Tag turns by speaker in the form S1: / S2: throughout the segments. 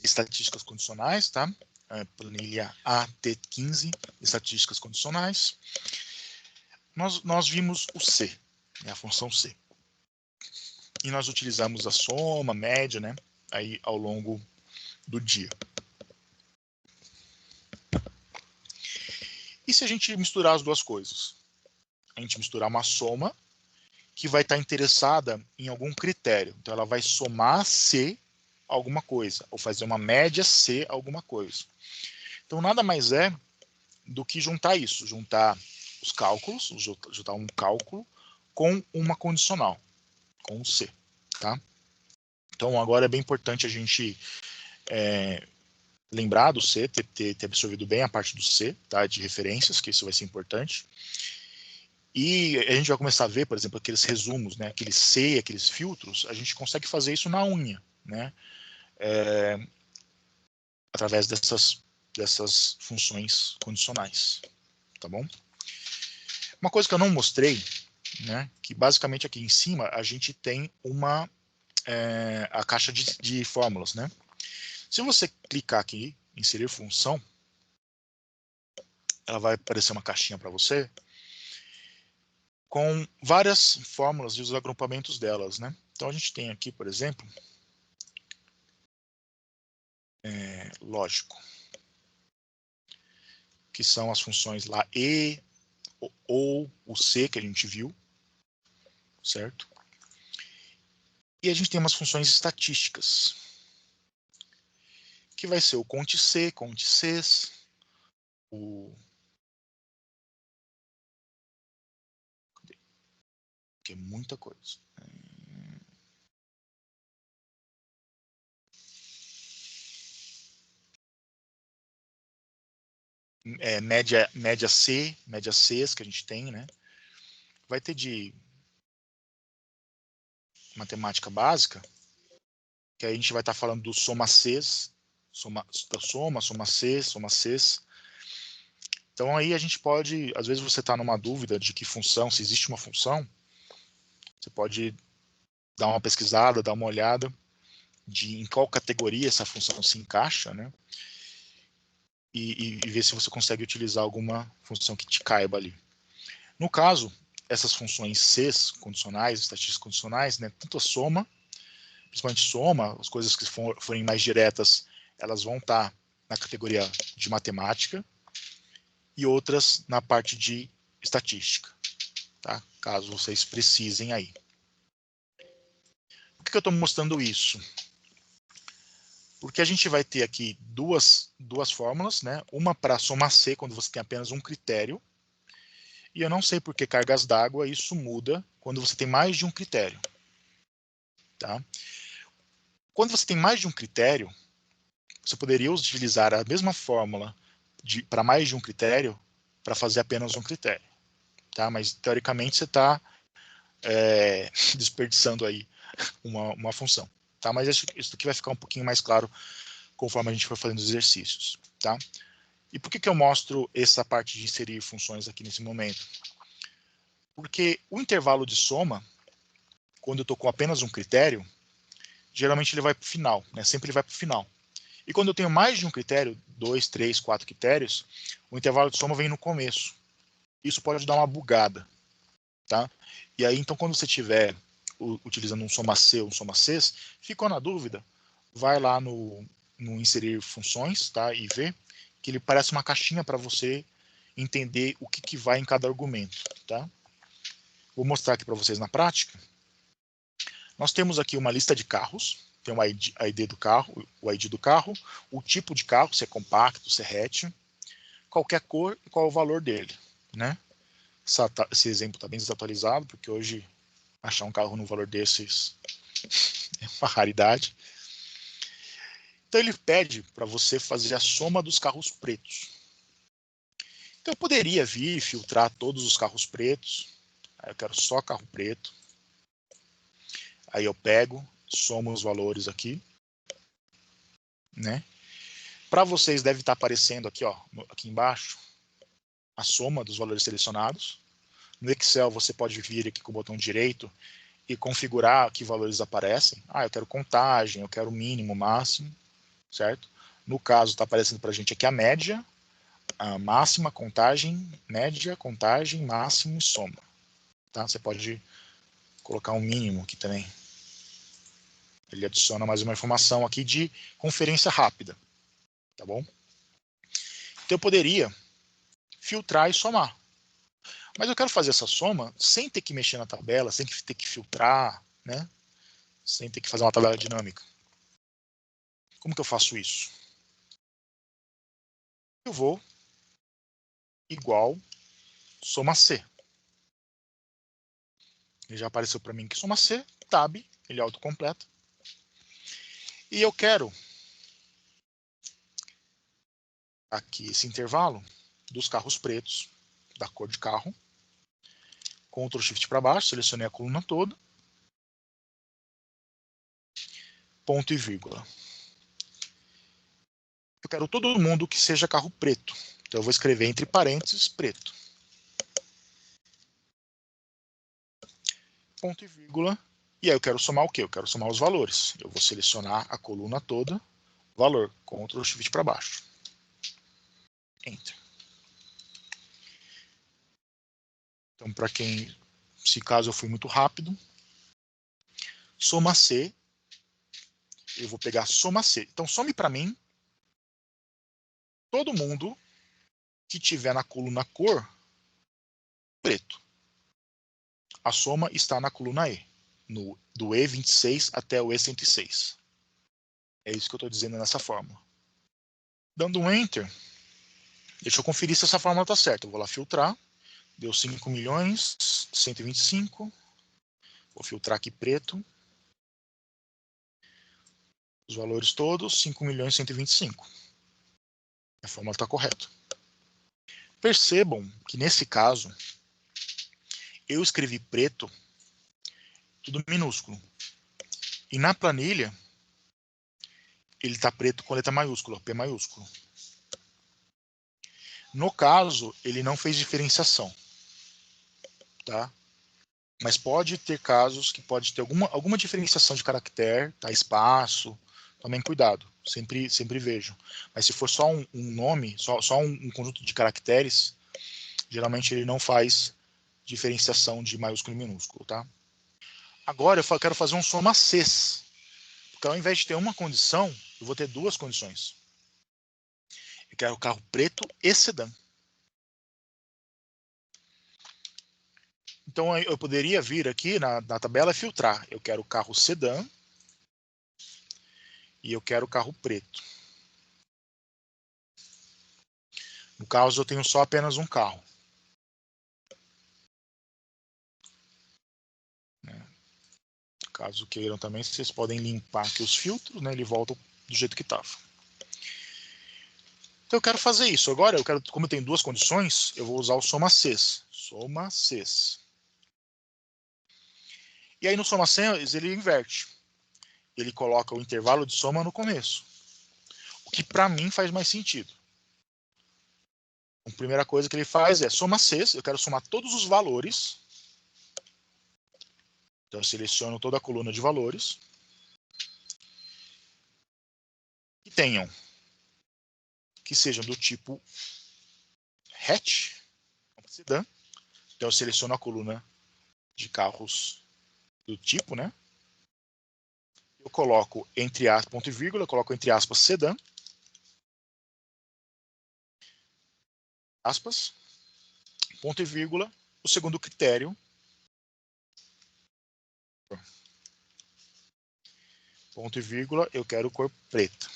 S1: estatísticas condicionais, tá? Planilha AT15, estatísticas condicionais. Nós vimos o C, né, a função C. E nós utilizamos a soma, média, né, aí ao longo do dia. E se a gente misturar as duas coisas? A gente misturar uma soma que vai estar interessada em algum critério. Então ela vai somar C alguma coisa, ou fazer uma média C alguma coisa. Então nada mais é do que juntar isso, juntar os cálculos, juntar um cálculo com uma condicional, com o C, tá? Então agora é bem importante a gente lembrar do C, ter absorvido bem a parte do C, tá? De referências, que isso vai ser importante. E a gente vai começar a ver, por exemplo, aqueles resumos, né? Aqueles C, aqueles filtros, a gente consegue fazer isso na unha, né? Através dessas funções condicionais, tá bom? Uma coisa que eu não mostrei, né? Que basicamente aqui em cima a gente tem a caixa de fórmulas, né? Se você clicar aqui, inserir função, ela vai aparecer uma caixinha para você com várias fórmulas e os agrupamentos delas, né? Então a gente tem aqui, por exemplo, lógico, que são as funções lá E, ou o C que a gente viu, certo? E a gente tem umas funções estatísticas, que vai ser o conte-C, conte-Cs, que é muita coisa. Média C, média Cs que a gente tem, né? Vai ter de matemática básica, que aí a gente vai estar falando do soma Cs, soma C, soma Cs. Então aí a gente pode, às vezes você está numa dúvida de que função, se existe uma função, você pode dar uma pesquisada, dar uma olhada em qual categoria essa função se encaixa, né? E ver se você consegue utilizar alguma função que te caiba ali. No caso, essas funções Cs condicionais, estatísticas condicionais, né, tanto a soma, principalmente soma, as coisas que forem mais diretas, elas vão estar na categoria de matemática, e outras na parte de estatística, tá? Caso vocês precisem aí. Por que eu estou mostrando isso? Porque a gente vai ter aqui duas fórmulas, né? Uma para somar C, quando você tem apenas um critério, e eu não sei por que cargas d'água isso muda quando você tem mais de um critério. Tá? Quando você tem mais de um critério, você poderia utilizar a mesma fórmula para mais de um critério para fazer apenas um critério. Tá? Mas, teoricamente, você está desperdiçando aí uma função. Tá? Mas isso aqui vai ficar um pouquinho mais claro conforme a gente for fazendo os exercícios. Tá? E por que eu mostro essa parte de inserir funções aqui nesse momento? Porque o intervalo de soma, quando eu estou com apenas um critério, geralmente ele vai para o final, né? Sempre ele vai para o final. E quando eu tenho mais de um critério, 2, 3, 4 critérios, o intervalo de soma vem no começo. Isso pode dar uma bugada, tá? E aí, então, quando você estiver utilizando um soma C ou um soma Cs, ficou na dúvida, vai lá no inserir funções, tá? E vê que ele parece uma caixinha para você entender o que vai em cada argumento, tá? Vou mostrar aqui para vocês na prática. Nós temos aqui uma lista de carros, tem o ID do carro, o ID do carro, o tipo de carro, se é compacto, se é hatch, qualquer cor e qual é o valor dele, né? Esse exemplo está bem desatualizado, porque hoje achar um carro no valor desses é uma raridade. Então ele pede para você fazer a soma dos carros pretos. Então eu poderia vir e filtrar todos os carros pretos. Aí eu quero só carro preto. Aí eu pego, somo os valores aqui, né? Para vocês deve estar aparecendo aqui, ó, aqui embaixo, a soma dos valores selecionados. No Excel você pode vir aqui com o botão direito e configurar que valores aparecem. Ah, eu quero contagem, eu quero mínimo, máximo. certo? No caso, está aparecendo para a gente aqui a média, a máxima, contagem, média, contagem, máximo e soma. Tá? Você pode colocar um mínimo aqui também. Ele adiciona mais uma informação aqui de conferência rápida. Tá bom? Então eu poderia filtrar e somar. Mas eu quero fazer essa soma sem ter que mexer na tabela, sem ter que filtrar, né? Sem ter que fazer uma tabela dinâmica. Como que eu faço isso? Eu vou igual soma C. Ele já apareceu para mim que soma C, tab, ele autocompleta. E eu quero aqui esse intervalo dos carros pretos, da cor de carro. Ctrl Shift para baixo, selecionei a coluna toda. Ponto e vírgula. Eu quero todo mundo que seja carro preto. Então eu vou escrever entre parênteses preto. Ponto e vírgula. E aí eu quero somar o quê? Eu quero somar os valores. Eu vou selecionar a coluna toda, valor. Ctrl Shift para baixo. Enter. Então, para quem, se caso eu fui muito rápido, soma C. Eu vou pegar soma C. Então, some para mim todo mundo que tiver na coluna cor preto. A soma está na coluna E, do E26 até o E106. É isso que eu estou dizendo nessa fórmula. Dando um Enter, deixa eu conferir se essa fórmula está certa. Eu vou lá filtrar, deu 5.125.000. Vou filtrar aqui preto. Os valores todos, 5.125.000. A fórmula está correta. Percebam que nesse caso, eu escrevi preto, tudo minúsculo. E na planilha, ele está preto com letra maiúscula, P maiúsculo. No caso, ele não fez diferenciação. Tá? Mas pode ter casos que pode ter alguma diferenciação de caractere, tá? Espaço, tomem cuidado, sempre vejam. Mas se for só um nome, só um conjunto de caracteres, geralmente ele não faz diferenciação de maiúsculo e minúsculo. Tá? Agora eu quero fazer um soma Cs. Porque ao invés de ter uma condição, eu vou ter duas condições. Eu quero carro preto e sedã. Então eu poderia vir aqui na tabela e filtrar. Eu quero carro sedã e eu quero carro preto. No caso, eu tenho só apenas um carro. Caso queiram também, vocês podem limpar aqui os filtros, né? Ele volta do jeito que estava. Então eu quero fazer isso. Agora, como eu tenho duas condições, eu vou usar o soma Cs. Soma Cs. E aí no soma Cs ele inverte. Ele coloca o intervalo de soma no começo. O que para mim faz mais sentido. A primeira coisa que ele faz é soma Cs. Eu quero somar todos os valores. Então eu seleciono toda a coluna de valores. Que tenham. Que sejam do tipo hatch, sedã. Então eu seleciono a coluna de carros do tipo, né? Eu coloco entre aspas, ponto e vírgula, eu coloco entre aspas sedã. Aspas, ponto e vírgula, o segundo critério. Ponto e vírgula, eu quero cor preta.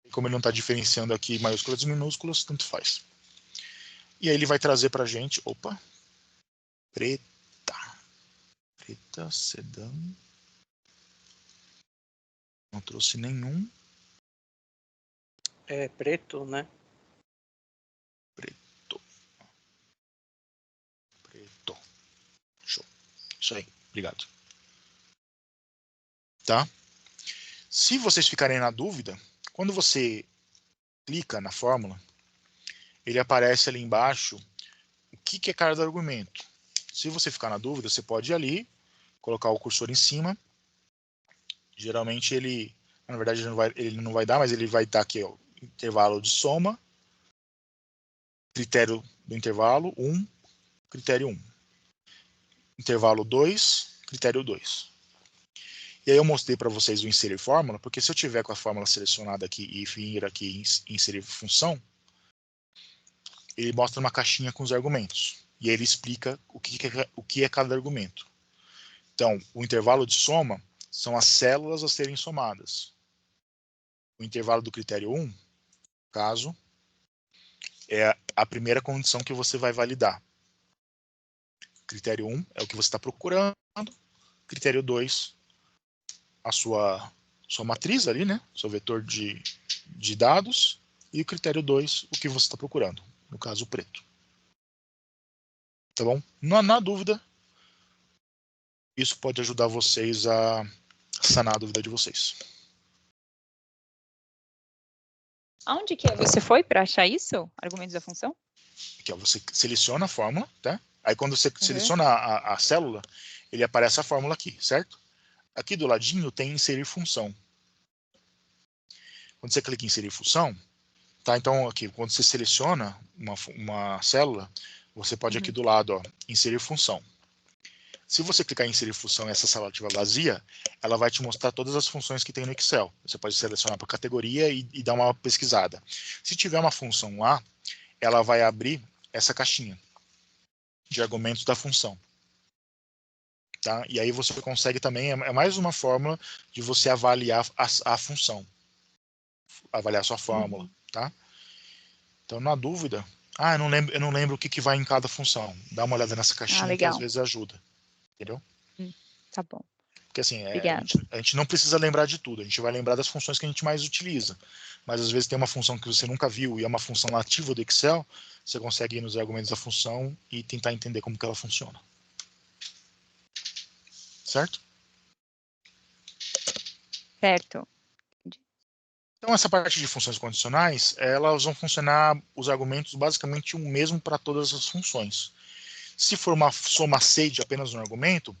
S1: E como ele não está diferenciando aqui maiúsculas e minúsculas, tanto faz. E aí ele vai trazer para a gente, opa, preta. Preta, sedã. Não trouxe nenhum.
S2: É preto, né?
S1: Preto. Preto. Show. Isso aí. Obrigado. Tá? Se vocês ficarem na dúvida, quando você clica na fórmula, ele aparece ali embaixo o que é cada argumento. Se você ficar na dúvida, você pode ir ali, colocar o cursor em cima Geralmente ele, na verdade ele não vai dar, mas ele vai dar aqui, ó, intervalo de soma, critério do intervalo 1, critério 1. Intervalo 2, critério 2. E aí eu mostrei para vocês o inserir fórmula, porque se eu tiver com a fórmula selecionada aqui e vir aqui em inserir função, ele mostra uma caixinha com os argumentos. E aí ele explica o que é cada argumento. Então, o intervalo de soma são as células a serem somadas. O intervalo do critério 1, no caso, é a primeira condição que você vai validar. Critério 1 é o que você está procurando. Critério 2, a sua matriz ali, né? Seu vetor de dados. E o critério 2, o que você está procurando. No caso, o preto. Tá bom? Na dúvida, isso pode ajudar vocês a sanar a dúvida de vocês.
S2: Aonde que você foi para achar isso? Argumentos da função?
S1: Aqui, ó, você seleciona a fórmula, tá? Aí quando você seleciona a célula, ele aparece a fórmula aqui, certo? Aqui do ladinho tem inserir função. Quando você clica em inserir função, tá? Então aqui, quando você seleciona uma célula, você pode aqui do lado, ó, inserir função. Se você clicar em inserir função e essa célula estiver vazia, ela vai te mostrar todas as funções que tem no Excel. Você pode selecionar por categoria e dar uma pesquisada. Se tiver uma função lá, ela vai abrir essa caixinha de argumentos da função. Tá? E aí você consegue também, é mais uma fórmula de você avaliar a função. Avaliar a sua fórmula. Tá? Então, na dúvida, eu não lembro o que vai em cada função. Dá uma olhada nessa caixinha que às vezes ajuda. Entendeu?
S2: Tá bom.
S1: Porque assim, a gente não precisa lembrar de tudo, a gente vai lembrar das funções que a gente mais utiliza. Mas às vezes tem uma função que você nunca viu e é uma função nativa do Excel, você consegue ir nos argumentos da função e tentar entender como que ela funciona. Certo?
S2: Certo.
S1: Então essa parte de funções condicionais, elas vão funcionar os argumentos basicamente o mesmo para todas as funções. Se for uma soma C de apenas um argumento,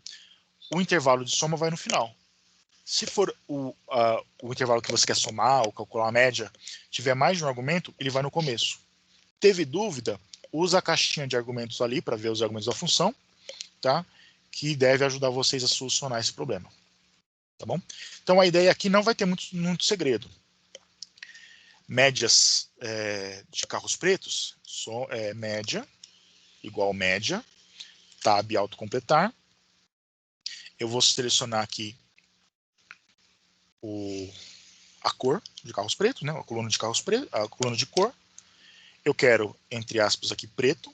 S1: o intervalo de soma vai no final. Se for o intervalo que você quer somar ou calcular a média, tiver mais de um argumento, ele vai no começo. Teve dúvida? Usa a caixinha de argumentos ali para ver os argumentos da função, tá? Que deve ajudar vocês a solucionar esse problema. Tá bom? Então a ideia aqui não vai ter muito segredo. Médias de carros pretos, média igual média, tab autocompletar. Eu vou selecionar aqui a cor de carros pretos, né? A coluna de carros pretos, a coluna de cor. Eu quero, entre aspas, aqui preto,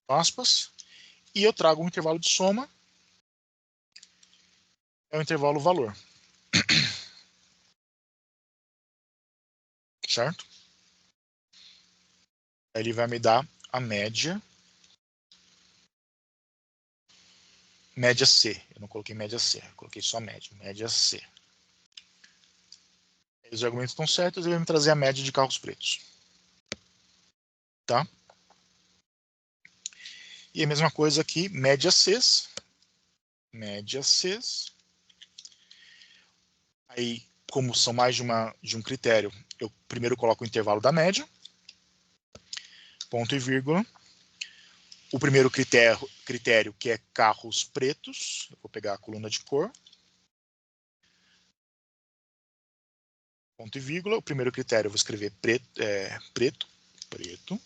S1: aspas, e eu trago um intervalo de soma, é o intervalo valor. Certo? Aí ele vai me dar a média C. Eu não coloquei média C, eu coloquei só média C. Os argumentos estão certos, ele vai me trazer a média de carros pretos. Tá? E a mesma coisa aqui, média Cs. Média Cs. Aí, como são mais de um critério, eu primeiro coloco o intervalo da média. Ponto e vírgula. O primeiro critério que é carros pretos. Eu vou pegar a coluna de cor. Ponto e vírgula. O primeiro critério eu vou escrever preto.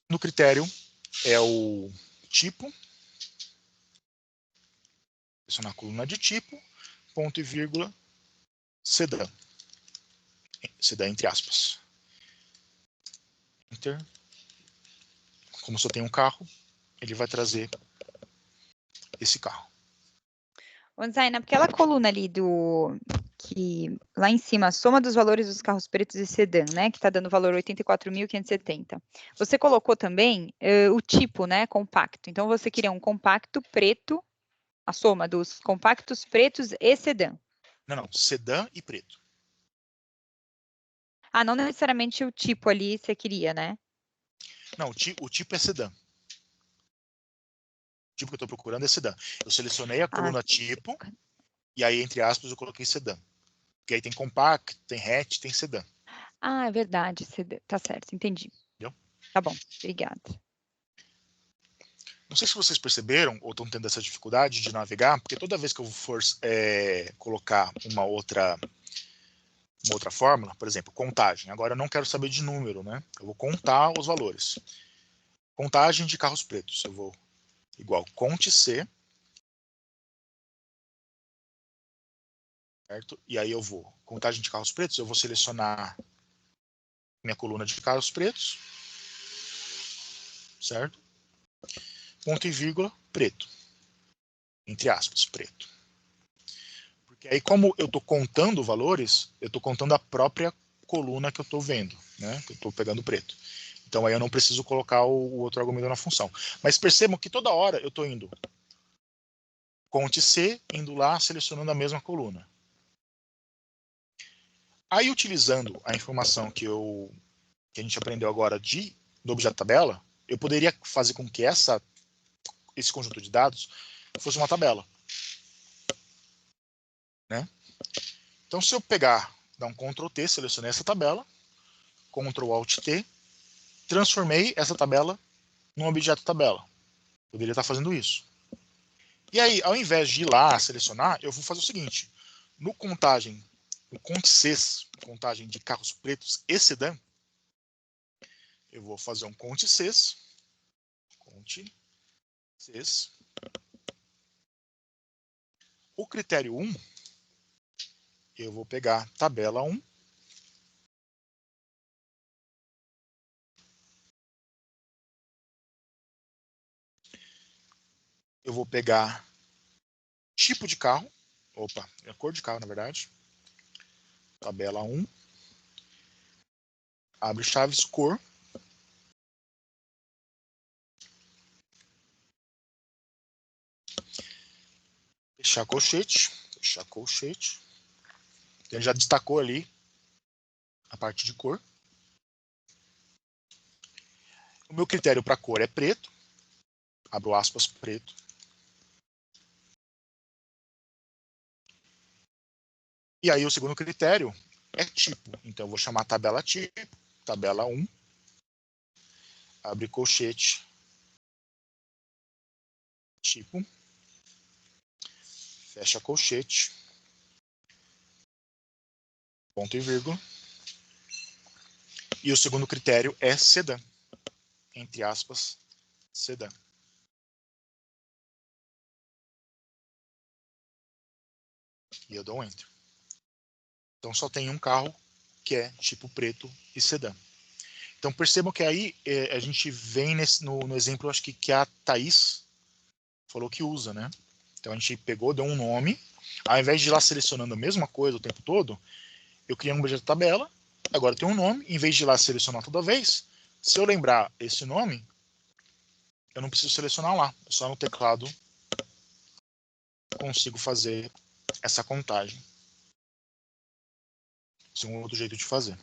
S1: No critério é o tipo. Selecionar a coluna de tipo. Ponto e vírgula. Sedã. Sedã entre aspas. Enter. Como só tem um carro, ele vai trazer esse carro.
S2: Zay, naquela coluna ali que lá em cima, a soma dos valores dos carros pretos e sedã, né, que está dando o valor 84.570. Você colocou também o tipo, né, compacto. Então, você queria um compacto preto, a soma dos compactos pretos e sedã.
S1: Não, sedã e preto.
S2: Ah, não necessariamente o tipo ali você queria, né?
S1: Não, o tipo é sedã. tipo que eu estou procurando é sedã. Eu selecionei a coluna tipo, e aí, entre aspas, eu coloquei sedã. Porque aí tem compact, tem hatch, tem sedã.
S2: Ah, é verdade, sedã. Tá certo, entendi.
S1: Entendeu?
S2: Tá bom, obrigada.
S1: Não sei se vocês perceberam ou estão tendo essa dificuldade de navegar, porque toda vez que eu for colocar uma outra fórmula, por exemplo, contagem. Agora eu não quero saber de número, né? Eu vou contar os valores. Contagem de carros pretos. Eu vou igual conte C, certo? E aí eu vou contagem de carros pretos. Eu vou selecionar minha coluna de carros pretos, certo? Ponto e vírgula preto, entre aspas, preto. Porque aí, como eu estou contando valores, eu estou contando a própria coluna que eu estou vendo, né? Que eu estou pegando preto. Então aí eu não preciso colocar o outro argumento na função. Mas percebam que toda hora eu estou indo conte C, indo lá, selecionando a mesma coluna. Aí, utilizando a informação que a gente aprendeu agora do objeto tabela, eu poderia fazer com que esse conjunto de dados fosse uma tabela. Né? Então, se eu pegar, dar um Ctrl T, selecionei essa tabela, Ctrl Alt T, transformei essa tabela num objeto tabela. Poderia estar fazendo isso. E aí, ao invés de ir lá selecionar, eu vou fazer o seguinte: no conte Cs, contagem de carros pretos e sedã, eu vou fazer um conte Cs, O critério 1, eu vou pegar tabela 1, eu vou pegar tipo de carro, é a cor de carro, na verdade, tabela 1, abre chaves, cor, fechar colchete, ele já destacou ali a parte de cor. O meu critério para cor é preto, abro aspas, preto. E aí o segundo critério é tipo, então eu vou chamar tabela tipo, tabela 1, abre colchete, tipo, fecha colchete, ponto e vírgula. E o segundo critério é sedã, entre aspas, sedã. E eu dou um Enter. Então só tem um carro que é tipo preto e sedã. Então percebam que aí a gente vem no exemplo, acho que a Thaís falou que usa, né? Então a gente pegou, deu um nome, ao invés de ir lá selecionando a mesma coisa o tempo todo, eu criei um objeto tabela, agora tem um nome, em vez de ir lá selecionar toda vez, se eu lembrar esse nome, eu não preciso selecionar lá, só no teclado consigo fazer essa contagem. Esse é um outro jeito de fazer.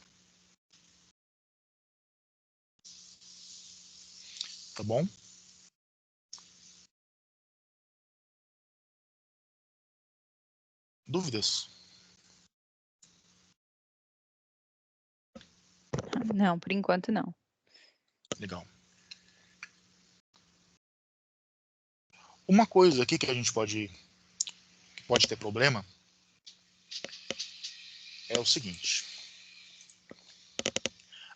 S1: Tá bom? Dúvidas?
S2: Não, por enquanto não.
S1: Legal. Uma coisa aqui que a gente pode ter problema é o seguinte.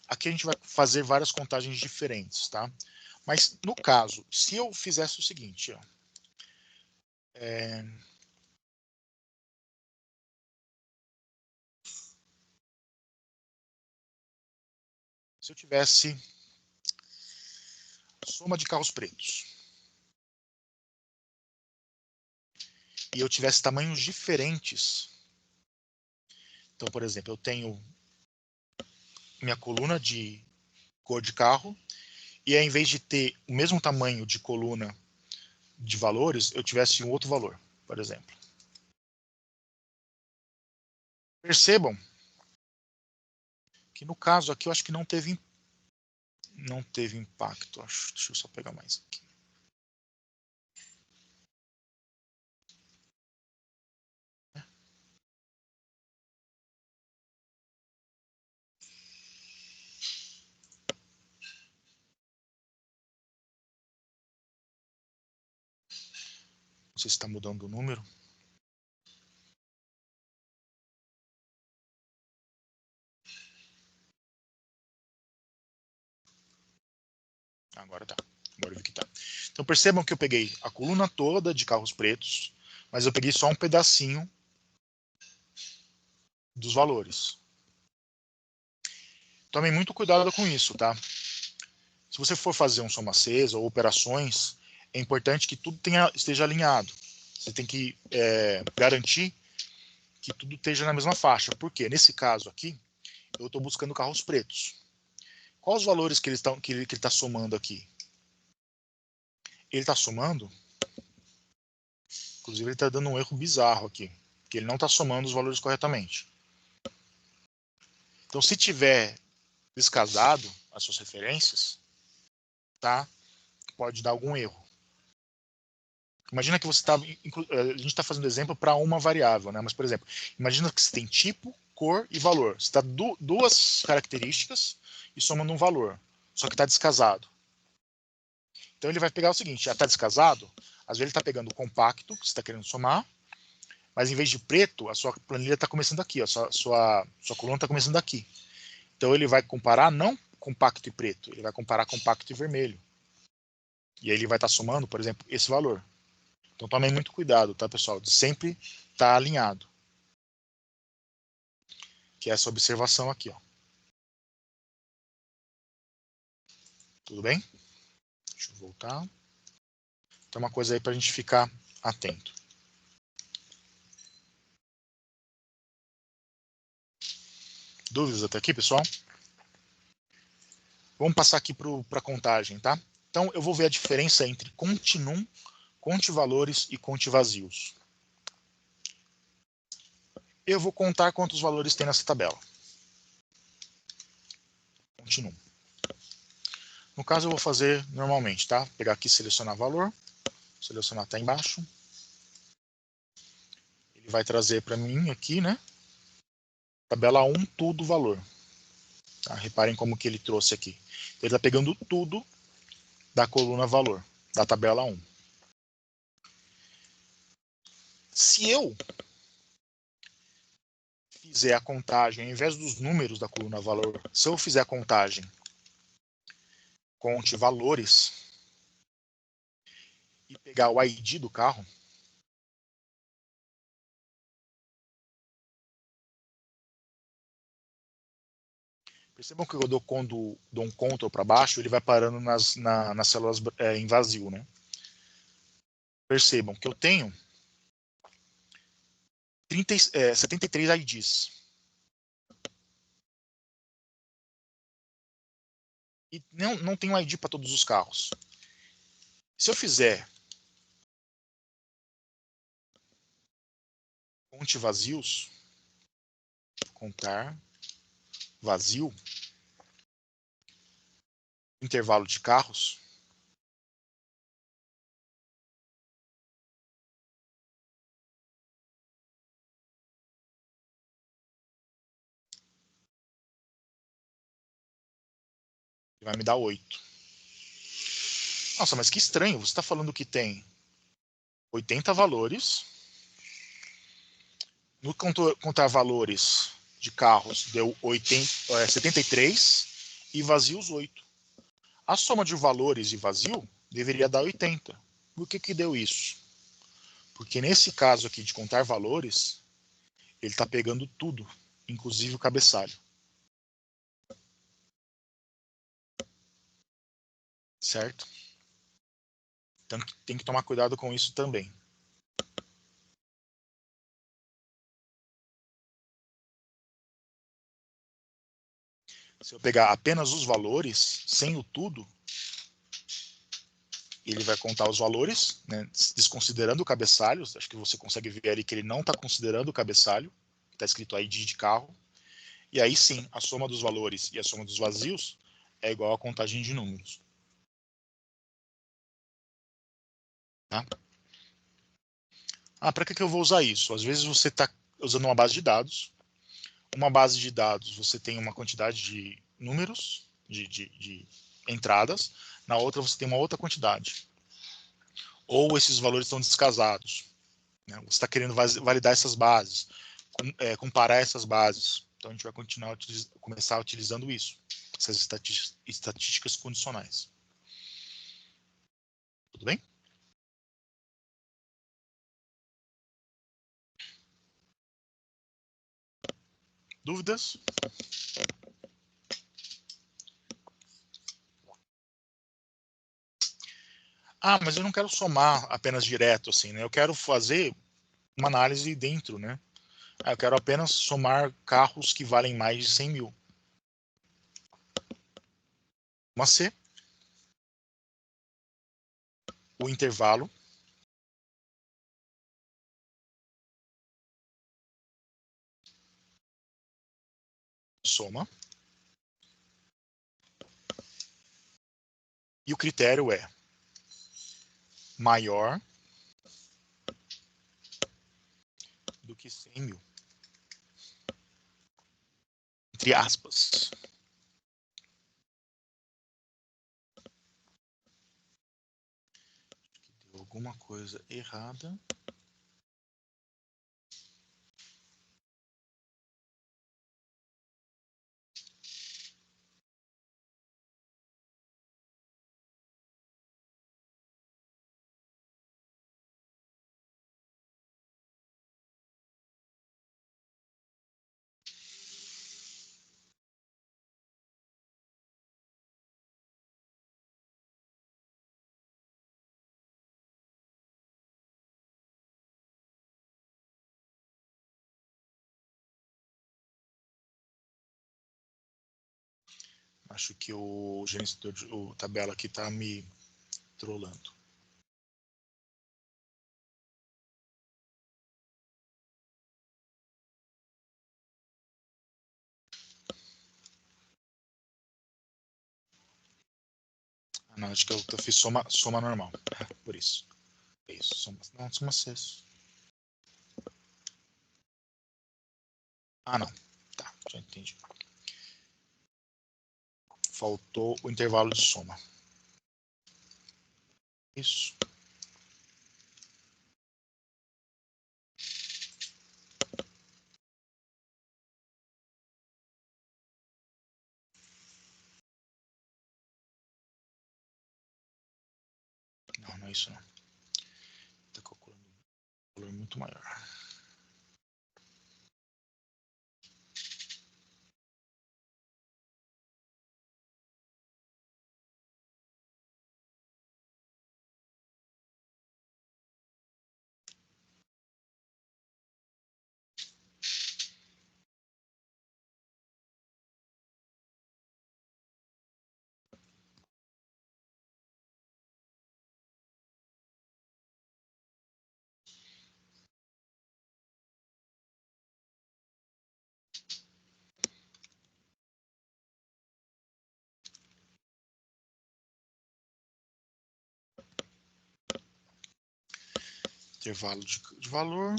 S1: Aqui a gente vai fazer várias contagens diferentes, tá? Mas no caso, se eu fizesse o seguinte, ó, se eu tivesse soma de carros pretos e eu tivesse tamanhos diferentes, então, por exemplo, eu tenho minha coluna de cor de carro e ao invés de ter o mesmo tamanho de coluna de valores, eu tivesse um outro valor, por exemplo. Percebam que no caso aqui eu acho que não teve impacto. Deixa eu só pegar mais aqui. sei se está mudando o número. Agora tá. Agora eu vi que tá. Então percebam que eu peguei a coluna toda de carros pretos, mas eu peguei só um pedacinho dos valores. Tomem muito cuidado com isso, tá? Se você for fazer um soma-cesa ou operações, é importante que tudo esteja alinhado. Você tem que garantir que tudo esteja na mesma faixa. Por quê? Nesse caso aqui, eu estou buscando carros pretos. Quais os valores que ele está somando aqui? Ele está somando, inclusive ele está dando um erro bizarro aqui, que ele não está somando os valores corretamente. Então, se tiver descasado as suas referências, tá? Pode dar algum erro. Imagina que você está, a gente está fazendo exemplo para uma variável, né? Mas, por exemplo, imagina que você tem tipo, cor e valor. Você está duas características e somando um valor, só que está descasado. Então ele vai pegar o seguinte, já está descasado, às vezes ele está pegando o compacto, que você está querendo somar, mas em vez de preto, a sua planilha está começando aqui, ó, sua coluna está começando aqui. Então ele vai comparar não compacto e preto, ele vai comparar compacto e vermelho. E aí ele vai estar somando, por exemplo, esse valor. Então tomem muito cuidado, tá, pessoal? De sempre estar alinhado. Que é essa observação aqui, ó. Tudo bem? Deixa eu voltar. Tem uma coisa aí para a gente ficar atento. Dúvidas até aqui, pessoal? Vamos passar aqui para a contagem, tá? Então, eu vou ver a diferença entre conte num, conte valores e conte vazios. Eu vou contar quantos valores tem nessa tabela. Conte num. No caso, eu vou fazer normalmente, tá? Pegar aqui, selecionar valor, selecionar até embaixo. Ele vai trazer para mim aqui, né? Tabela 1, tudo valor. Tá? Reparem como que ele trouxe aqui. Ele está pegando tudo da coluna valor, da tabela 1. Se eu fizer a contagem, ao invés dos números da coluna valor, se eu fizer a contagem conte valores e pegar o ID do carro, percebam que quando dou um Ctrl para baixo, ele vai parando nas células em vazio, né? Percebam que eu tenho 73 IDs. E não tem um ID para todos os carros. Se eu fizer conte vazios, contar vazio, intervalo de carros, ele vai me dar 8. Nossa, mas que estranho, você está falando que tem 80 valores. No contar valores de carros deu 73 e vazios 8. A soma de valores e vazio deveria dar 80. Por que deu isso? Porque nesse caso aqui de contar valores, ele está pegando tudo, inclusive o cabeçalho. Certo? Então tem que tomar cuidado com isso também. Se eu pegar apenas os valores, sem o tudo, ele vai contar os valores, né, desconsiderando o cabeçalho. Acho que você consegue ver ali que ele não está considerando o cabeçalho. Está escrito ID de carro. E aí sim, a soma dos valores e a soma dos vazios é igual a contagem de números. Tá? Para que eu vou usar isso? Às vezes você está usando uma base de dados. Uma base de dados você tem uma quantidade de números, de entradas. Na outra você tem uma outra quantidade. ou esses valores estão descasados. Né? Você está querendo validar essas bases, comparar essas bases. Então, a gente vai começar utilizando isso, essas estatísticas condicionais. Tudo bem? Dúvidas? Ah, mas eu não quero somar apenas direto, assim, né? Eu quero fazer uma análise dentro, né? Eu quero apenas somar carros que valem mais de 100 mil. Uma C. O intervalo. Soma. E o critério é maior do que 100 mil. Entre aspas. Deu alguma coisa errada. Acho que o gerenciador de tabela aqui está me trollando. Não, acho que eu fiz soma normal. Por isso. É isso. Soma 6. Ah, não. Tá, já entendi. Faltou o intervalo de soma. Isso. Não, não é isso não. Está calculando um valor muito maior. Intervalo de valor.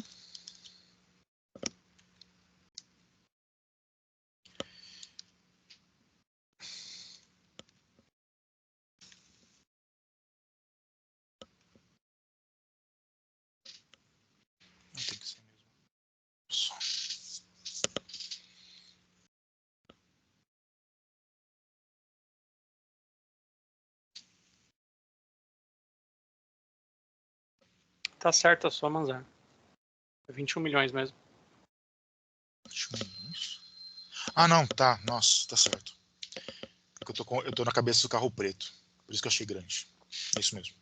S1: Não tem que ser mesmo. Só.
S3: Tá certo a soma, Manzar. É 21 milhões mesmo.
S1: 21 milhões? Ah, não, tá. Nossa, tá certo. Porque eu tô na cabeça do carro preto. Por isso que eu achei grande. É isso mesmo.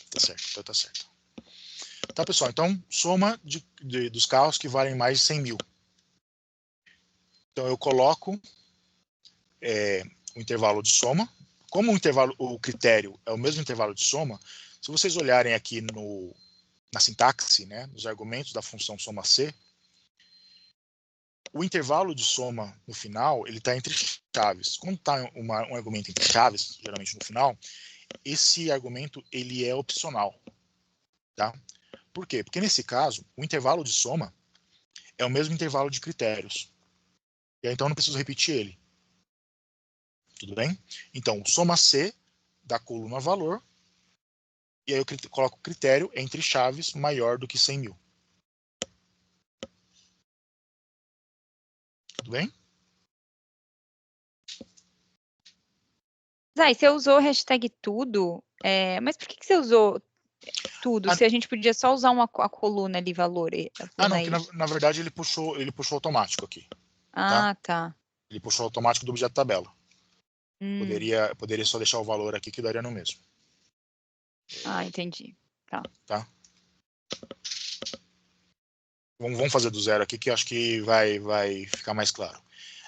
S1: Tá certo, então tá certo. Tá, pessoal, então soma dos carros que valem mais de 100 mil. Então eu coloco o intervalo de soma. Como o critério é o mesmo intervalo de soma, se vocês olharem aqui na sintaxe, né, nos argumentos da função soma C, o intervalo de soma no final ele está entre chaves. Quando está um argumento entre chaves, geralmente no final, esse argumento ele é opcional. Tá? Por quê? Porque nesse caso, o intervalo de soma é o mesmo intervalo de critérios. E aí, então eu não preciso repetir ele. Tudo bem? Então, soma C da coluna valor E aí eu coloco o critério entre chaves maior do que 100 mil. Tudo bem?
S2: Zay, você usou hashtag tudo, mas por que você usou tudo?
S1: Ah,
S2: Se a gente podia só usar a coluna ali, valor, a coluna
S1: não, que
S2: aí.
S1: na verdade ele puxou automático aqui, tá?
S2: Ah, tá.
S1: Ele puxou automático do objeto tabela.
S2: Hum.
S1: Poderia só deixar o valor aqui que daria no mesmo,
S2: Ah, entendi. Tá.
S1: tá? Vamos fazer do zero aqui que eu acho que vai ficar mais claro.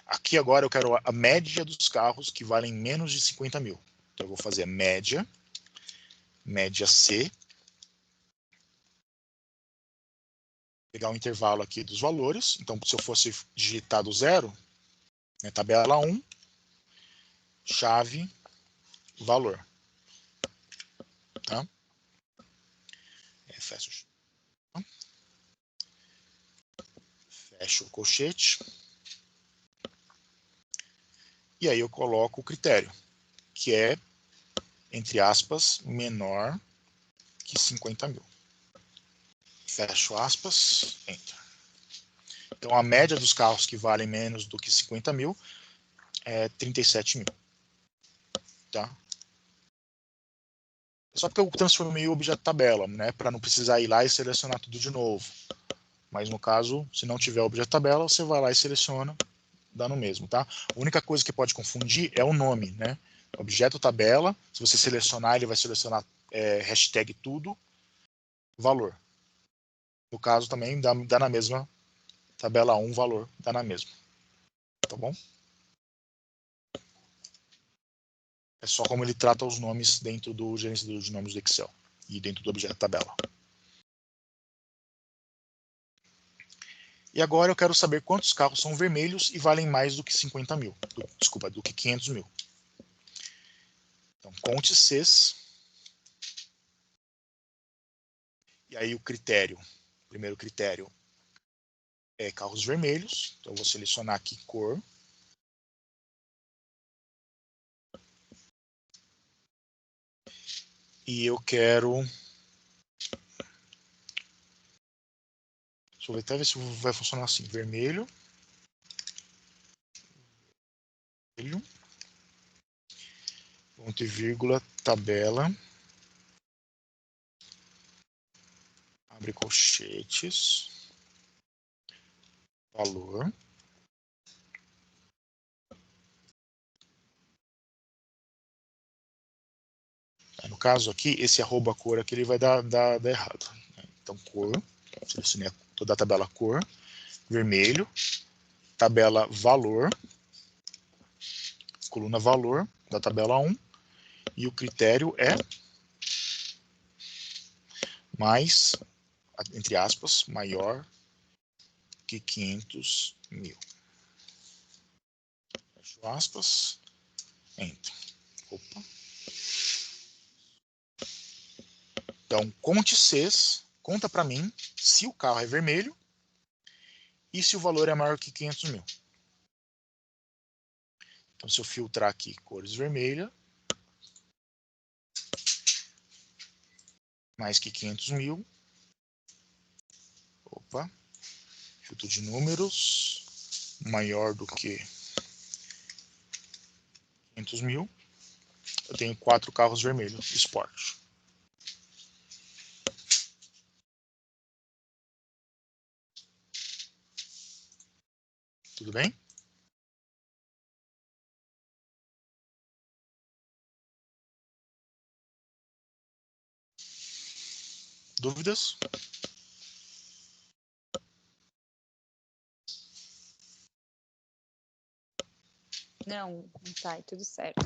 S1: Aqui agora eu quero a média dos carros que valem menos de 50 mil. Então eu vou fazer média C, pegar o intervalo aqui dos valores. Então se eu fosse digitar do zero, né, tabela 1, chave, valor. Tá? Fecho o colchete. E aí eu coloco o critério, que é, entre aspas, menor que 50 mil. Fecho aspas, enter. Então a média dos carros que valem menos do que 50 mil é 37 mil. Tá? Só porque eu transformei o objeto tabela, né, para não precisar ir lá e selecionar tudo de novo. Mas no caso, se não tiver objeto tabela, você vai lá e seleciona, dá no mesmo, tá? A única coisa que pode confundir é o nome, né? Objeto tabela, se você selecionar, ele vai selecionar hashtag tudo, valor. No caso também dá na mesma, tabela 1, valor, dá na mesma. Tá bom? É só como ele trata os nomes dentro do gerenciador de nomes do Excel e dentro do objeto tabela. E agora eu quero saber quantos carros são vermelhos e valem mais do que 50 mil. Desculpa, do que 500 mil. Então, conte Cs. E aí o critério, o primeiro critério é carros vermelhos. Então eu vou selecionar aqui cor. E eu quero... Deixa eu até ver se vai funcionar assim. Vermelho. Vermelho. Ponto e vírgula, tabela. Abre colchetes. Valor. No caso aqui, esse arroba cor aqui ele vai dar errado. Então cor, selecionei toda a tabela cor, vermelho, tabela valor, coluna valor da tabela 1, e o critério é mais, entre aspas, maior que 500 mil. Fecho aspas, enter. Opa. Então, conte Cs, conta para mim se o carro é vermelho e se o valor é maior que 500 mil. Então, se eu filtrar aqui cores vermelhas, mais que 500 mil, opa, filtro de números, maior do que 500 mil, eu tenho 4 carros vermelhos, Sport. Tudo bem? Dúvidas?
S2: Não sai, tudo certo.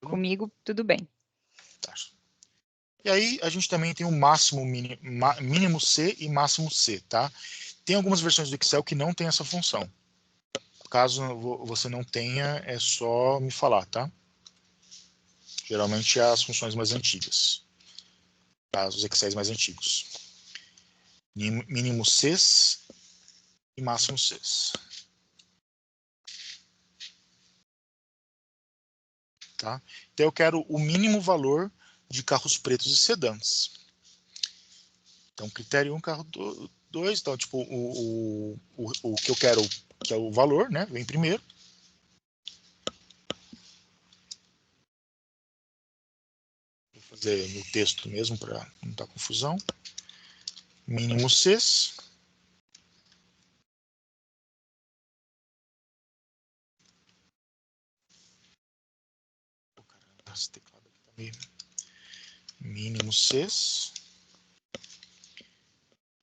S2: Comigo, tudo bem.
S1: Tá. E aí a gente também tem o máximo, mínimo C e máximo C, tá? Tem algumas versões do Excel que não tem essa função. Caso você não tenha, é só me falar, tá? Geralmente é as funções mais antigas. Tá? Os Excels mais antigos. Mínimo Cs e máximo Cs. Tá? Então eu quero o mínimo valor de carros pretos e sedãs. Então, critério 1, carro 2, então, tipo, o que eu quero, que é o valor, né, vem primeiro. Vou fazer no texto mesmo, para não dar confusão. Mínimo Cs. Esse teclado aqui tá meio... Mínimo Cs.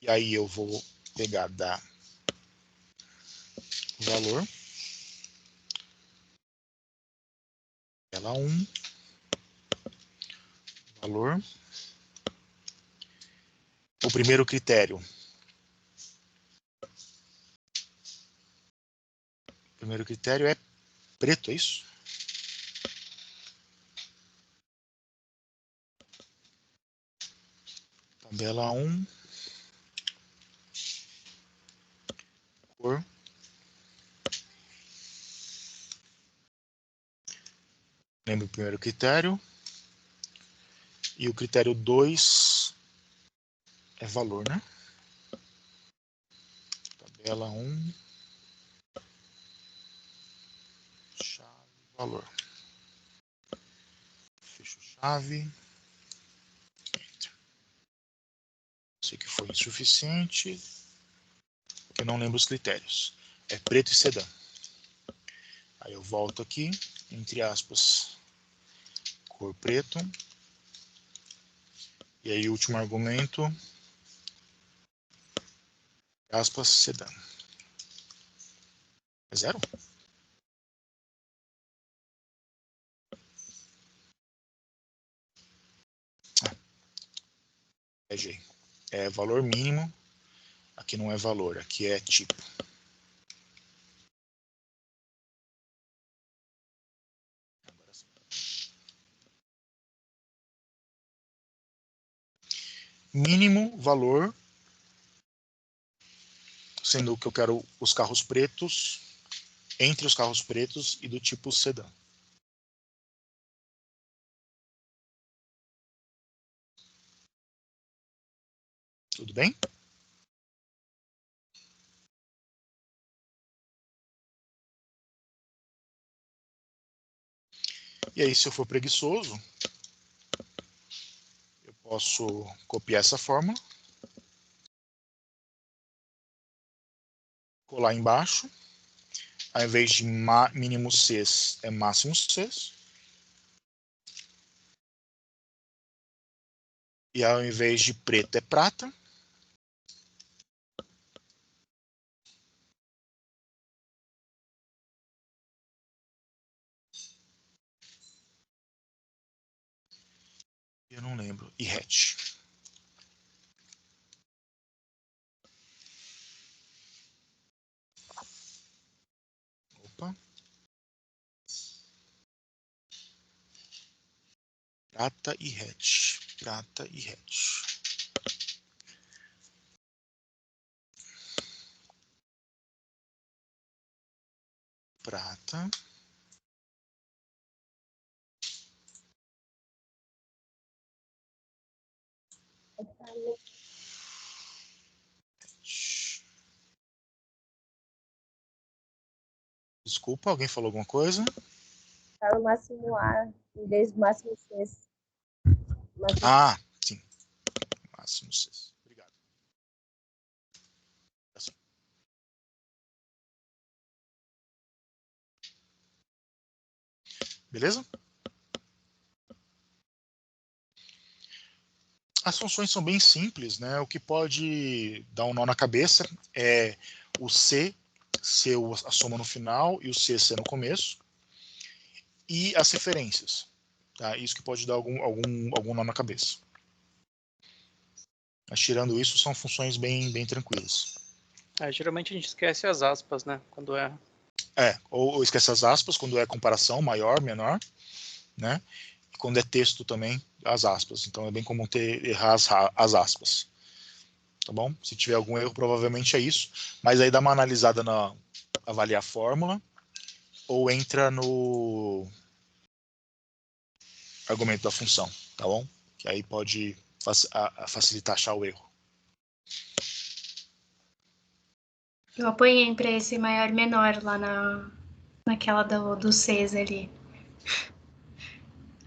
S1: E aí eu vou pegar da valor. Ela 1. Valor. O primeiro critério. O primeiro critério é preto, é isso? Tabela 1. Cor. Lembra o primeiro critério. E o critério 2 é valor, né? Tabela 1. Chave, valor. Fecho chave. Sei que foi insuficiente. Porque eu não lembro os critérios. É preto e sedã. Aí eu volto aqui, entre aspas, cor preto. E aí o último argumento, aspas, sedã. É 0? G. É valor mínimo. Aqui não é valor, aqui é tipo. Mínimo valor, sendo que eu quero os carros pretos, entre os carros pretos e do tipo sedã. Tudo bem? E aí, se eu for preguiçoso, eu posso copiar essa fórmula, colar embaixo, ao invés de mínimo Cs, é máximo Cs. E ao invés de preto é prata. Eu não lembro. E hatch. Opa. Prata e hatch. Prata e hatch. Prata. Desculpa, alguém falou alguma coisa?
S4: Tá no máximo A, em vez do máximo C.
S1: Ah, sim. Máximo 6. Obrigado. Assim. Beleza? As funções são bem simples, né? O que pode dar um nó na cabeça é o C ser a soma no final e o C ser no começo. E as referências. Tá? Isso que pode dar algum nó na cabeça. Mas tirando isso, são funções bem tranquilas.
S3: Geralmente a gente esquece as aspas, né? Quando erra.
S1: Ou esquece as aspas, quando é comparação, maior, menor, né? E quando é texto também, as aspas. Então é bem comum errar as aspas. Tá bom? Se tiver algum erro, provavelmente é isso. Mas aí dá uma analisada na avaliar a fórmula, ou entra no argumento da função, tá bom? que aí pode facilitar achar o erro.
S5: Eu apanhei para esse maior e menor lá naquela do Cs ali.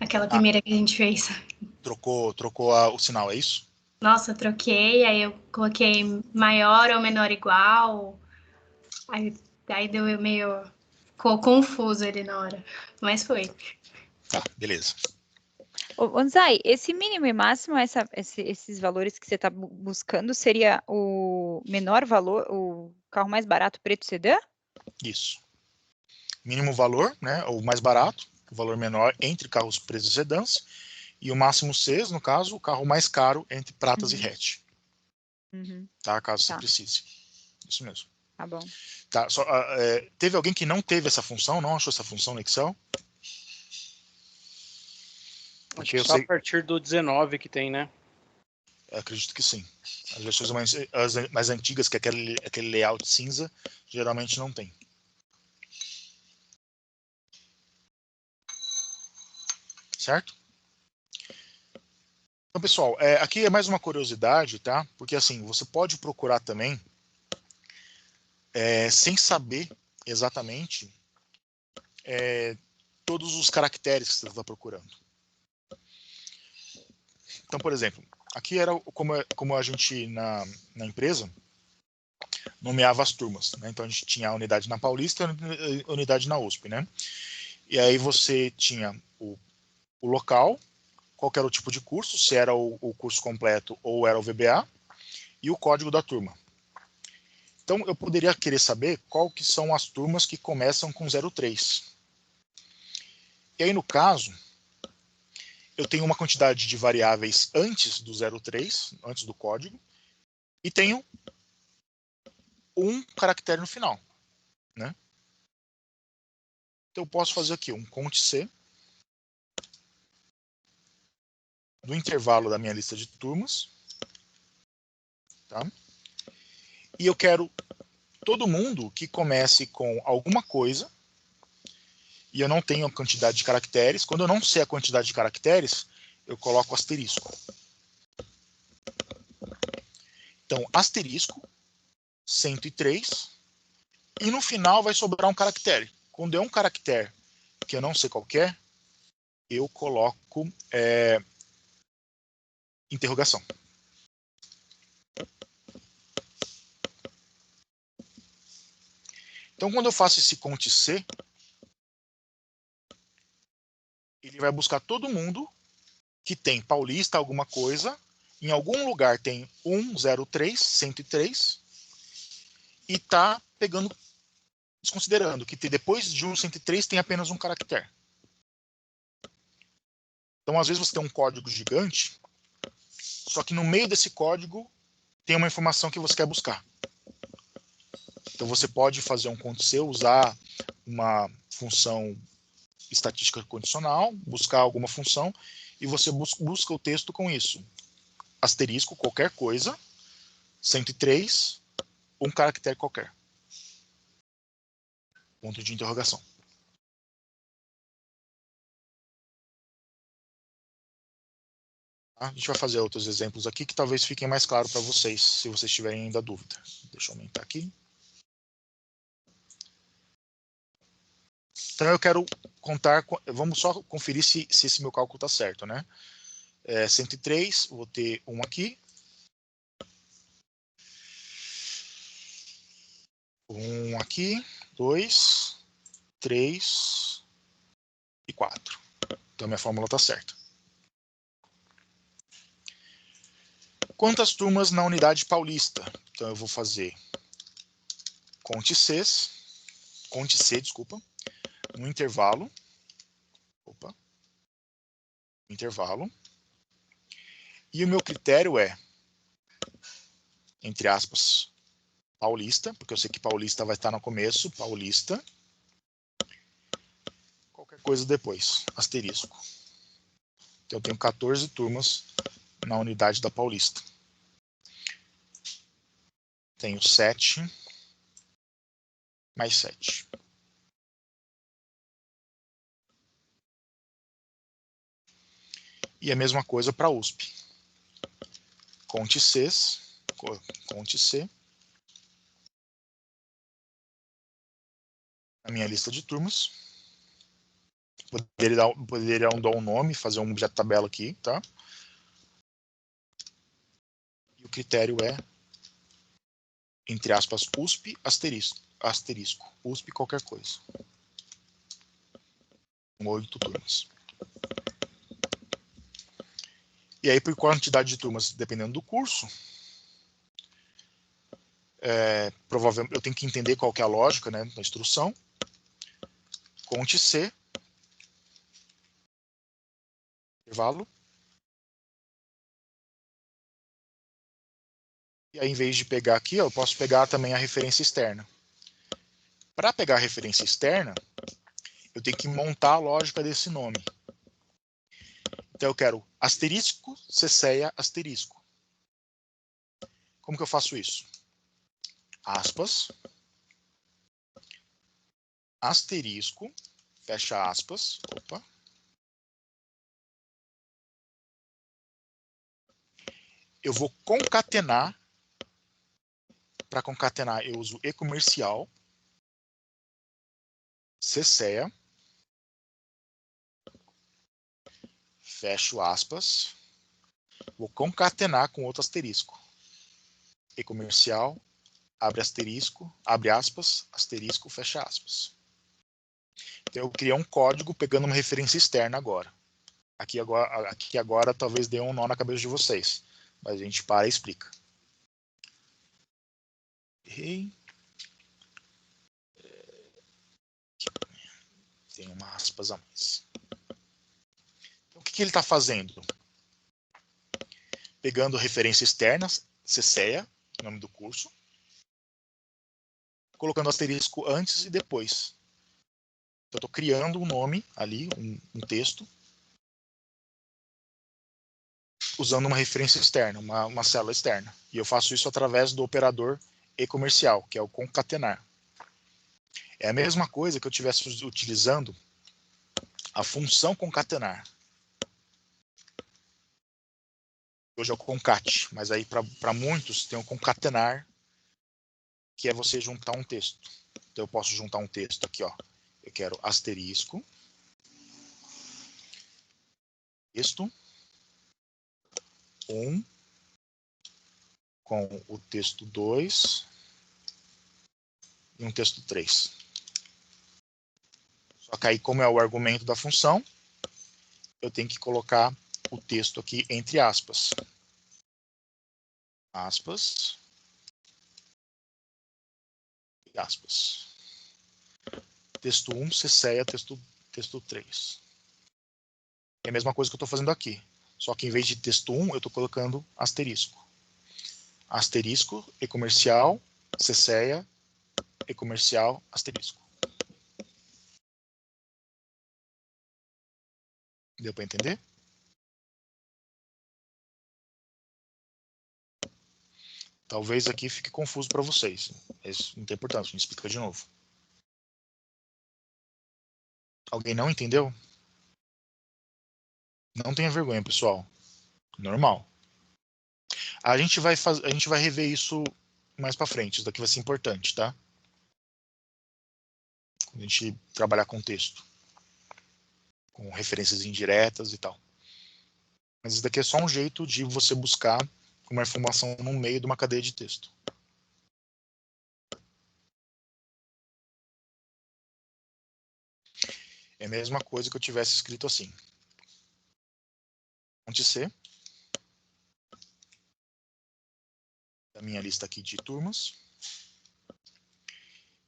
S5: Aquela primeira que a gente fez.
S1: Trocou o sinal, é isso?
S5: Nossa, troquei, aí eu coloquei maior ou menor igual. Aí deu meio... Ficou confuso ali na hora. Mas foi.
S1: Tá, beleza.
S2: Onzai, esse mínimo e máximo, esses valores que você está buscando, seria o menor valor, o carro mais barato preto sedã?
S1: Isso. Mínimo valor, né, o mais barato, o valor menor entre carros pretos e sedãs, e o máximo Cs, no caso, o carro mais caro entre pratas e hatch. Tá, caso você precise. Isso mesmo.
S2: Tá bom.
S1: Tá, teve alguém que não teve essa função, não achou essa função no Excel?
S3: Acho que só a partir do 19 que tem, né?
S1: Eu acredito que sim. As versões mais antigas, que é aquele layout cinza, geralmente não tem. Certo? Então, pessoal, aqui é mais uma curiosidade, tá? Porque assim, você pode procurar também, sem saber exatamente todos os caracteres que você está procurando. Então, por exemplo, aqui era como a gente na empresa nomeava as turmas, né? Então a gente tinha a unidade na Paulista e a unidade na USP, né? E aí você tinha o local, qual era o tipo de curso, se era o curso completo ou era o VBA, e o código da turma. Então eu poderia querer saber qual que são as turmas que começam com 03. E aí no caso, eu tenho uma quantidade de variáveis antes do 03, antes do código, e tenho um caractere no final, né? Então eu posso fazer aqui um cont C do intervalo da minha lista de turmas, tá? E eu quero todo mundo que comece com alguma coisa, e eu não tenho a quantidade de caracteres. Quando eu não sei a quantidade de caracteres, eu coloco asterisco. Então, asterisco, 103, e no final vai sobrar um caractere. Quando é um caractere que eu não sei qual que é, eu coloco interrogação. Então, quando eu faço esse cont C, ele vai buscar todo mundo que tem Paulista alguma coisa, em algum lugar tem 103, 103, e está pegando, desconsiderando que depois de 103 tem apenas um caractere. Então, às vezes você tem um código gigante, só que no meio desse código tem uma informação que você quer buscar. Então, você pode fazer um cont C, usar uma função estatística condicional, buscar alguma função, e você busca o texto com isso. Asterisco, qualquer coisa, 103, um caractere qualquer. Ponto de interrogação. A gente vai fazer outros exemplos aqui que talvez fiquem mais claros para vocês, se vocês tiverem ainda dúvida. Deixa eu aumentar aqui. Então eu quero contar, vamos só conferir se esse meu cálculo está certo, né? 103, vou ter um aqui. Um aqui, 2, 3 e 4. Então minha fórmula está certa. Quantas turmas na unidade paulista? Então eu vou fazer cont C, desculpa, um intervalo. Intervalo. E o meu critério é, entre aspas, paulista, porque eu sei que paulista vai estar no começo, paulista. Qualquer coisa depois, asterisco. Então eu tenho 14 turmas na unidade da Paulista. Tenho 7 mais 7. E a mesma coisa para a USP. Conte C. A minha lista de turmas. Poderia dar um nome, fazer um objeto tabela aqui, tá? E o critério é, entre aspas, USP, asterisco. USP qualquer coisa. 8 turmas. E aí, por quantidade de turmas, dependendo do curso, provavelmente eu tenho que entender qual que é a lógica, né, da instrução. Conte C, intervalo. E aí, em vez de pegar aqui, eu posso pegar também a referência externa. Para pegar a referência externa, eu tenho que montar a lógica desse nome. Então, eu quero asterisco, CCEA, asterisco. Como que eu faço isso? Aspas, asterisco, fecha aspas, opa. Eu vou concatenar. Para concatenar, eu uso e-comercial, CCEA, fecho aspas, vou concatenar com outro asterisco. E-comercial, abre asterisco, abre aspas, asterisco, fecha aspas. Então eu criei um código pegando uma referência externa agora. Aqui agora talvez dê um nó na cabeça de vocês, mas a gente para e explica. Errei. Tem uma aspas a mais. Então, o que ele está fazendo? Pegando referência externa, CCEA, nome do curso, colocando asterisco antes e depois. Então, eu estou criando um nome ali, um texto, usando uma referência externa, uma célula externa. E eu faço isso através do operador e-comercial, que é o concatenar. É a mesma coisa que eu estivesse utilizando a função concatenar. Hoje é o concate, mas aí para muitos tem o concatenar, que é você juntar um texto. Então eu posso juntar um texto aqui, ó. Eu quero asterisco, texto 1 com o texto 2 e um texto 3. Só que aí, como é o argumento da função, eu tenho que colocar o texto aqui entre aspas. Aspas. E aspas. Texto 1, CCEA, texto 3. É a mesma coisa que eu estou fazendo aqui. Só que em vez de texto 1, eu estou colocando asterisco. Asterisco, e-comercial, CCEA, e-comercial, asterisco. Deu para entender? Talvez aqui fique confuso para vocês. Mas não tem importância, a gente explica de novo. Alguém não entendeu? Não tenha vergonha, pessoal. Normal. A gente vai rever isso mais para frente. Isso daqui vai ser importante, tá? Quando a gente trabalhar com texto. Com referências indiretas e tal. Mas isso daqui é só um jeito de você buscar uma informação no meio de uma cadeia de texto. É a mesma coisa que eu tivesse escrito assim. Fonte C. Da minha lista aqui de turmas.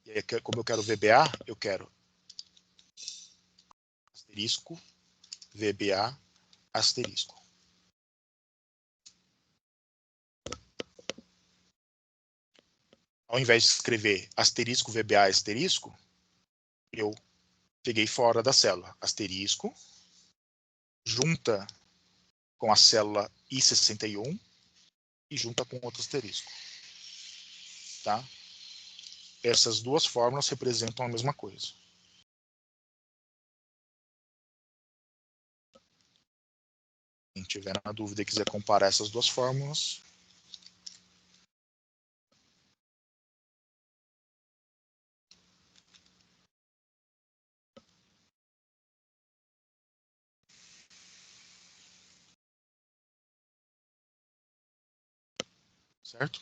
S1: E aí, como eu quero VBA, eu quero asterisco, VBA, asterisco. Ao invés de escrever asterisco, VBA, asterisco, eu peguei fora da célula. Asterisco, junta com a célula I61 e junta com outro asterisco. Tá? Essas duas fórmulas representam a mesma coisa. Quem tiver na dúvida e quiser comparar essas duas fórmulas. Certo?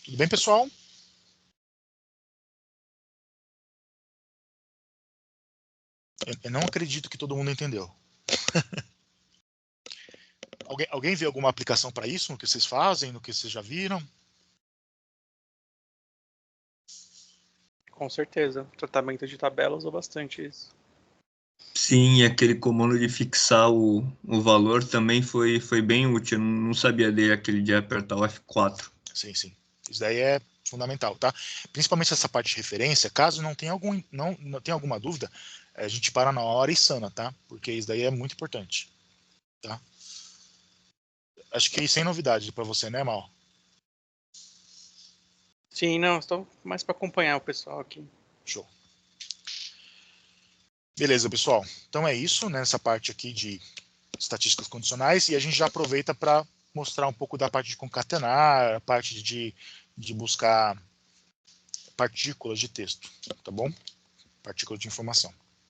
S1: Tudo bem, pessoal? Eu não acredito que todo mundo entendeu. Alguém vê alguma aplicação para isso, no que vocês fazem, no que vocês já viram?
S3: Com certeza. Tratamento de tabela usou bastante isso.
S6: Sim, e aquele comando de fixar o valor também foi bem útil. Eu não sabia dele, aquele de apertar o F4.
S1: Sim, sim. Isso daí é fundamental, tá? Principalmente essa parte de referência, caso não tenha alguma dúvida, a gente para na hora e sana, tá? Porque isso daí é muito importante, tá? Acho que sem novidade para você, né, Mal?
S3: Sim, não, estou mais para acompanhar o pessoal aqui.
S1: Show. Beleza, pessoal. Então é isso, né, nessa parte aqui de estatísticas condicionais, e a gente já aproveita para mostrar um pouco da parte de concatenar, a parte de buscar partículas de texto, tá bom? Partículas de informação.